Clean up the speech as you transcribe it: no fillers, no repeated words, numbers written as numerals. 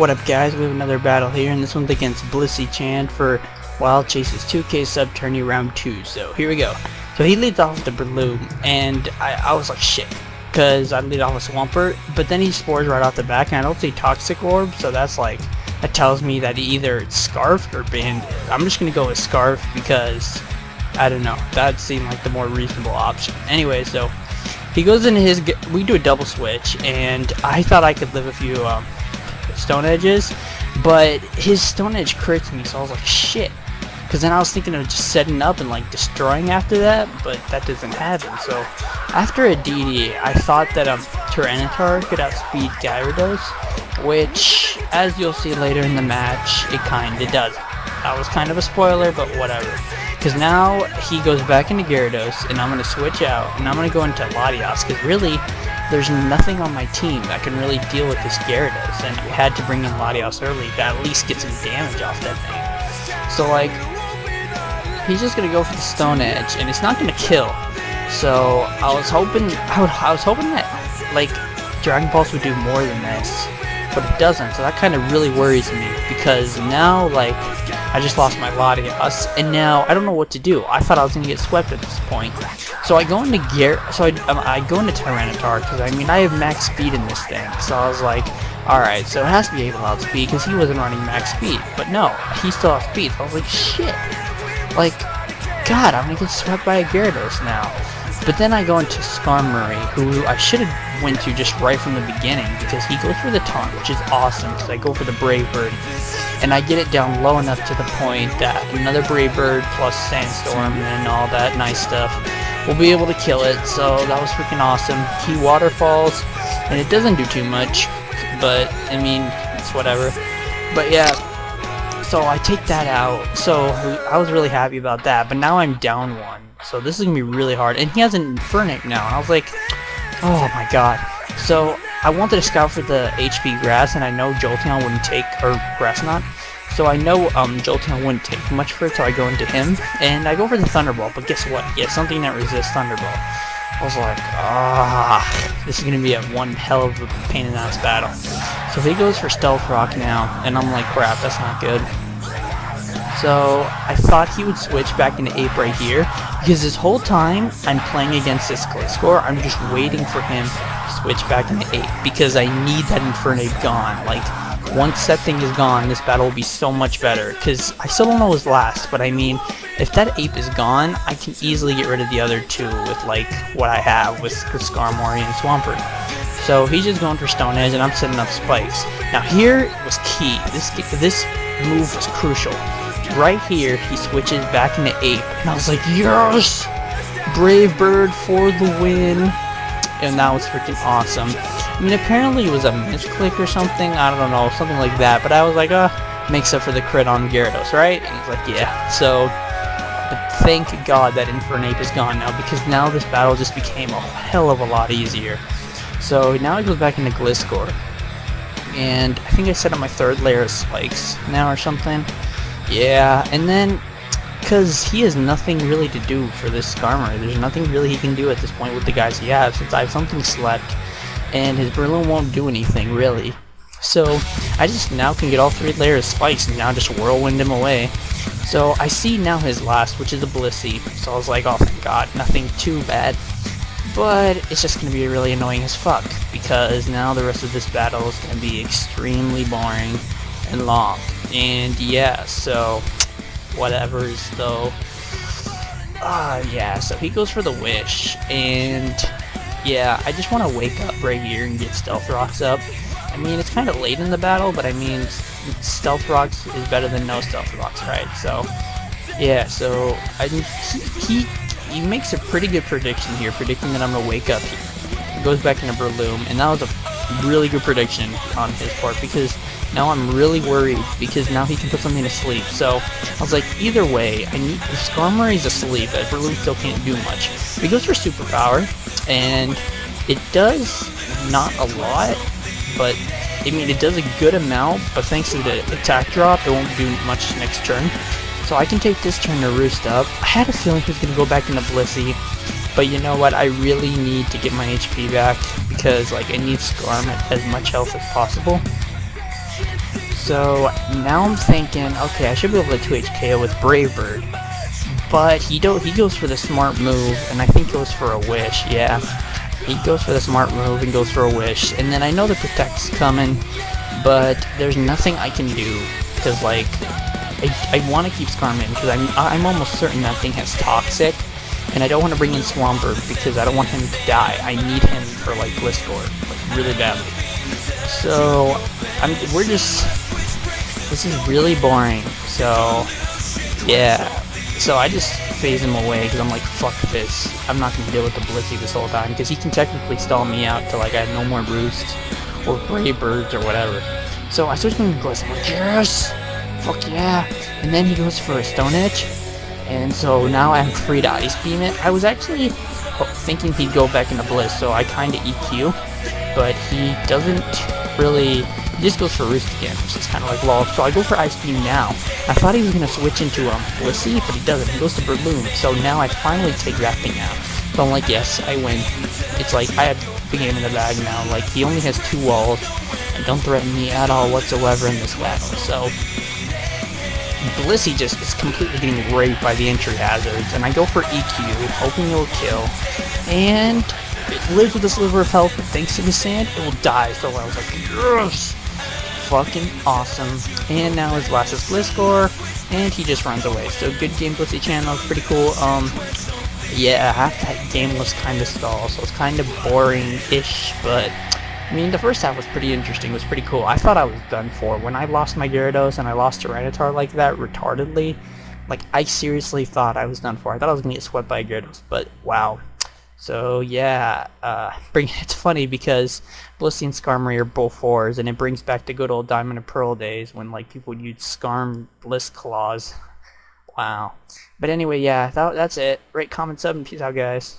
What up guys, we have another battle here, and this one's against Blisseychan for Wilechase's 2K sub tourney round 2, so here we go. So he leads off with the Breloom, and I was like shit, because I lead off with Swampert, but then he spores right off the back, and I don't see Toxic Orb, so that's like, that tells me that either it's Scarf or Bandit. I'm just gonna go with Scarf because, I don't know, that seemed like the more reasonable option. Anyway, so he goes into his, we do a double switch, and I thought I could live a few Stone Edges, but his Stone Edge crits me, so I was like shit, because then I was thinking of just setting up and like destroying after that, but that doesn't happen. So after a DD, I thought that Tyranitar could outspeed Gyarados, which as you'll see later in the match, it kinda does. That was kind of a spoiler, but whatever, because now he goes back into Gyarados, and I'm going to switch out, and I'm going to go into Latias, because really there's nothing on my team that can really deal with this Gyarados, and I had to bring in Latias early to at least get some damage off that thing. So like, he's just gonna go for the Stone Edge, and it's not gonna kill. So I was hoping that like Dragon Pulse would do more than this, but it doesn't. So that kind of really worries me, because now like I just lost my Latias, and now I don't know what to do. I thought I was gonna get swept at this point. So I go into I go into Tyranitar, because I mean I have max speed in this thing. So I was like, alright, so it has to be able to outspeed, because he wasn't running max speed. But no, he still outspeeds. So I was like, shit. Like, God, I'm gonna get swept by a Gyarados now. But then I go into Skarmory, who I should have went to just right from the beginning, because he goes for the taunt, which is awesome, because I go for the Brave Bird, and I get it down low enough to the point that another Brave Bird plus Sandstorm and all that nice stuff will be able to kill it. So that was freaking awesome. He waterfalls, and it doesn't do too much, but I mean, it's whatever. But yeah, so I take that out, so I was really happy about that, but now I'm down one, so this is going to be really hard, and he has an Infernape now, and I was like, oh my god. So I wanted to scout for the HP Grass, and I know Jolteon wouldn't take, or Grass Knot, so I know Jolteon wouldn't take much for it, so I go into him, and I go for the Thunderbolt, but guess what, he has something that resists Thunderbolt. I was like, this is going to be one hell of a pain in the ass battle. So he goes for Stealth Rock now, and I'm like, crap, that's not good. So I thought he would switch back into Ape right here, because this whole time I'm playing against this Gliscor, I'm just waiting for him to switch back into Ape, because I need that Infernape gone. Like, once that thing is gone, this battle will be so much better, because I still don't know his last, but I mean, if that Ape is gone, I can easily get rid of the other two with like what I have with Skarmory and Swampert. So he's just going for Stone Edge, and I'm setting up spikes. Now here was key. This move was crucial. Right here, he switches back into Ape, and I was like, yes! Brave Bird for the win! And that was freaking awesome. I mean, apparently it was a misclick or something, I don't know, something like that, but I was like, makes up for the crit on Gyarados, right? And he's like, yeah. So, but thank God that Infernape is gone now, because now this battle just became a hell of a lot easier. So now he goes back into Gliscor, and I think I set up my third layer of spikes now or something. Yeah, and then, because he has nothing really to do for this Skarmory, there's nothing really he can do at this point with the guys he has, since I have something slept, and his Breloom won't do anything, really. So, I just now can get all 3 layers of spikes, and now just whirlwind him away. So, I see now his last, which is a Blissey, so I was like, oh thank God, nothing too bad. But it's just going to be really annoying as fuck, because now the rest of this battle is going to be extremely boring and long. And yeah, so whatever's though. Yeah, so he goes for the Wish, and yeah, I just want to wake up right here and get Stealth Rocks up. I mean, it's kind of late in the battle, but I mean, Stealth Rocks is better than no Stealth Rocks, right? So yeah, so he makes a pretty good prediction here, predicting that I'm gonna wake up here. He goes back into Breloom, and that was a really good prediction on his part, because now I'm really worried, because now he can put something to sleep. So I was like, either way, Skarmory's asleep, but Breloom still can't do much. He goes for Superpower, and it does not a lot, but I mean, it does a good amount, but thanks to the attack drop, it won't do much next turn. So I can take this turn to roost up. I had a feeling he was going to go back into Blissey, but you know what, I really need to get my HP back, because like I need Skarm at as much health as possible. So now I'm thinking, okay, I should be able to 2H KO with Brave Bird. But he goes for the smart move, and I think goes for a wish, yeah. He goes for the smart move and goes for a wish. And then I know the Protect's coming, but there's nothing I can do. Because, like, I want to keep Skarmory because I'm almost certain that thing has Toxic. And I don't want to bring in Swampert because I don't want him to die. I need him for, like, Gliscor, like, really badly. So, this is really boring. So, yeah. So I just phase him away because I'm like, fuck this. I'm not going to deal with the Blissey this whole time because he can technically stall me out till like I have no more boosts or Brave Birds or whatever. So I switch him to Gliss. I'm like, yes! Fuck yeah! And then he goes for a Stone Edge. And so now I'm free to Ice Beam it. I was actually thinking he'd go back into Bliss, so I kind of EQ. But he doesn't really... He just goes for Roost again, which is kind of like lol. So I go for Ice Beam now. I thought he was going to switch into Blissey, but he doesn't. He goes to Breloom. So now I finally take that thing out. So I'm like, yes, I win. It's like, I have the game in the bag now. Like, he only has 2 walls, and don't threaten me at all whatsoever in this battle. So, Blissey just is completely getting raped by the entry hazards, and I go for EQ, hoping it will kill. And it lives with a sliver of health, but thanks to the sand, it will die. So I was like, yes! Fucking awesome. And now his last is Gliscor, and he just runs away. So good game, Blisseychan. That was pretty cool. Yeah, half that game was kind of stall, so it's kind of boring-ish, but I mean, the first half was pretty interesting. It was pretty cool. I thought I was done for. When I lost my Gyarados and I lost Tyranitar like that, retardedly, like, I seriously thought I was done for. I thought I was going to get swept by Gyarados, but wow. So yeah, it's funny because Blissey and Skarmory are both 4s, and it brings back the good old Diamond and Pearl days when like people would use Skarm Bliss Claws. Wow. But anyway, yeah, that's it. Rate, comment, sub, and peace out, guys.